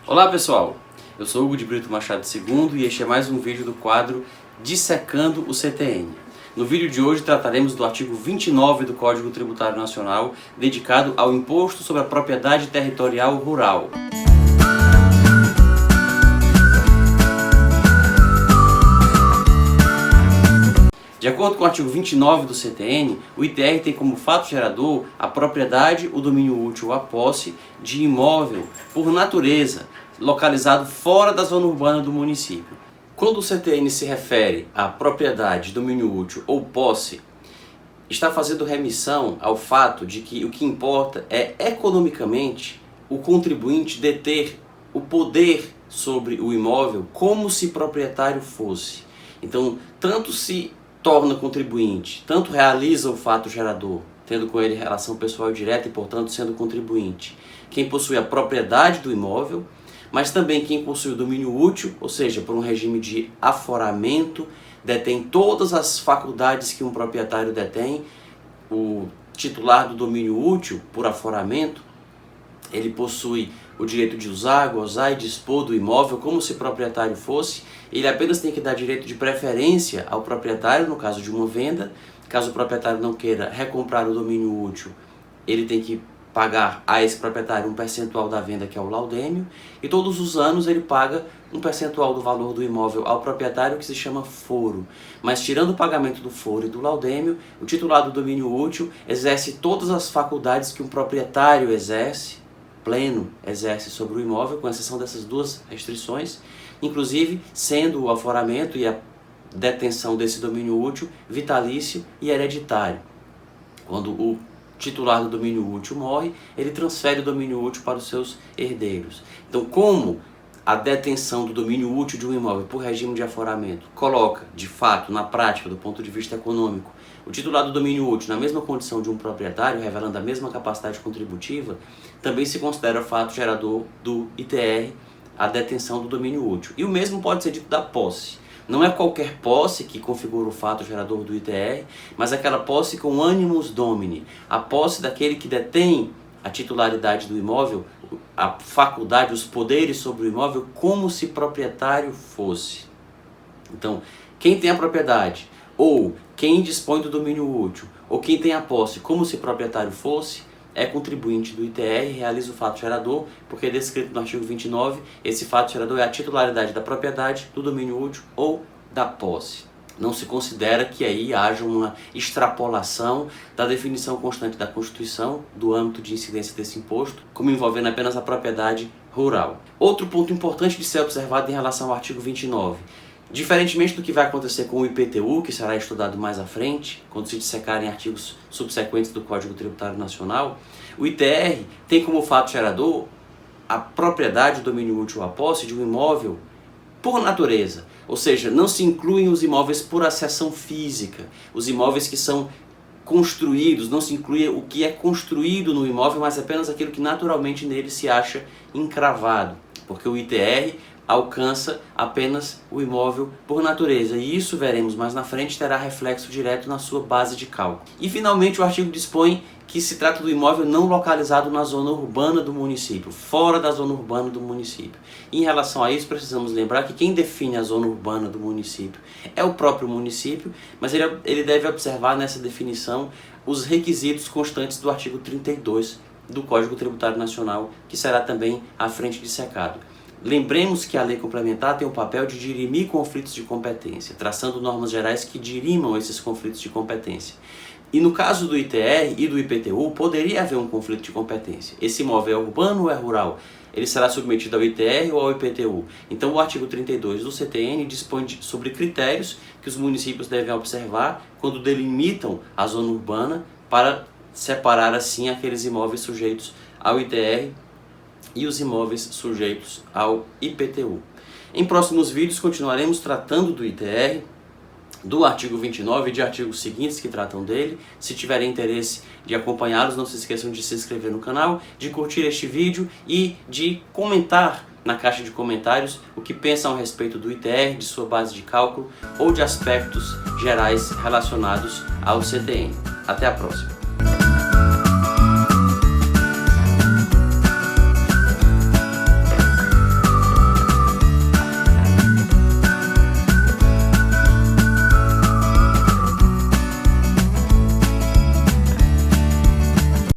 Olá pessoal, eu sou Hugo de Brito Machado II e este é mais um vídeo do quadro Dissecando o CTN. No vídeo de hoje trataremos do artigo 29 do Código Tributário Nacional, dedicado ao Imposto sobre a Propriedade Territorial Rural. De acordo com o artigo 29 do CTN, o ITR tem como fato gerador a propriedade, o domínio útil ou a posse de imóvel por natureza, localizado fora da zona urbana do município. Quando o CTN se refere à propriedade, domínio útil ou posse, está fazendo remissão ao fato de que o que importa é economicamente o contribuinte deter o poder sobre o imóvel como se proprietário fosse. Então, tanto se torna contribuinte, tanto realiza o fato gerador, tendo com ele relação pessoal direta e, portanto, sendo contribuinte, quem possui a propriedade do imóvel, mas também quem possui o domínio útil, ou seja, por um regime de aforamento, detém todas as faculdades que um proprietário detém. O titular do domínio útil, por aforamento, ele possui o direito de usar, gozar e dispor do imóvel como se proprietário fosse. Ele apenas tem que dar direito de preferência ao proprietário no caso de uma venda. Caso o proprietário não queira recomprar o domínio útil, ele tem que pagar a esse proprietário um percentual da venda, que é o laudêmio, e todos os anos ele paga um percentual do valor do imóvel ao proprietário, que se chama foro. Mas tirando o pagamento do foro e do laudêmio, o titular do domínio útil exerce todas as faculdades que um proprietário exerce, pleno exerce sobre o imóvel, com exceção dessas duas restrições, inclusive sendo o aforamento e a detenção desse domínio útil vitalício e hereditário. Quando o titular do domínio útil morre, ele transfere o domínio útil para os seus herdeiros. Então, como a detenção do domínio útil de um imóvel por regime de aforamento coloca, de fato, na prática, do ponto de vista econômico, o titular do domínio útil na mesma condição de um proprietário, revelando a mesma capacidade contributiva, também se considera fato gerador do ITR a detenção do domínio útil. E o mesmo pode ser dito da posse. Não é qualquer posse que configura o fato gerador do ITR, mas aquela posse com animus domini, a posse daquele que detém a titularidade do imóvel, a faculdade, os poderes sobre o imóvel, como se proprietário fosse. Então, quem tem a propriedade, ou quem dispõe do domínio útil, ou quem tem a posse como se proprietário fosse, é contribuinte do ITR, realiza o fato gerador, porque é descrito no artigo 29, esse fato gerador é a titularidade da propriedade, do domínio útil ou da posse. Não se considera que aí haja uma extrapolação da definição constante da Constituição do âmbito de incidência desse imposto, como envolvendo apenas a propriedade rural. Outro ponto importante de ser observado em relação ao artigo 29, diferentemente do que vai acontecer com o IPTU, que será estudado mais à frente, quando se dissecarem artigos subsequentes do Código Tributário Nacional, o ITR tem como fato gerador a propriedade, o domínio útil ou a posse de um imóvel por natureza, ou seja, não se incluem os imóveis por acessão física, os imóveis que são construídos, não se inclui o que é construído no imóvel, mas apenas aquilo que naturalmente nele se acha encravado, porque o ITR alcança apenas o imóvel por natureza, e isso veremos mais na frente, terá reflexo direto na sua base de cálculo. E finalmente o artigo dispõe que se trata do imóvel não localizado na zona urbana do município, fora da zona urbana do município. E em relação a isso, precisamos lembrar que quem define a zona urbana do município é o próprio município, mas ele deve observar nessa definição os requisitos constantes do artigo 32 do Código Tributário Nacional, que será também à frente dissecado. Lembremos que a lei complementar tem o papel de dirimir conflitos de competência, traçando normas gerais que dirimam esses conflitos de competência. E no caso do ITR e do IPTU, poderia haver um conflito de competência. Esse imóvel é urbano ou é rural? Ele será submetido ao ITR ou ao IPTU? Então o artigo 32 do CTN dispõe sobre critérios que os municípios devem observar quando delimitam a zona urbana, para separar assim aqueles imóveis sujeitos ao ITR e os imóveis sujeitos ao IPTU. Em próximos vídeos continuaremos tratando do ITR, do artigo 29 e de artigos seguintes que tratam dele. Se tiverem interesse de acompanhá-los, não se esqueçam de se inscrever no canal, de curtir este vídeo e de comentar na caixa de comentários o que pensam a respeito do ITR, de sua base de cálculo ou de aspectos gerais relacionados ao CTN. Até a próxima!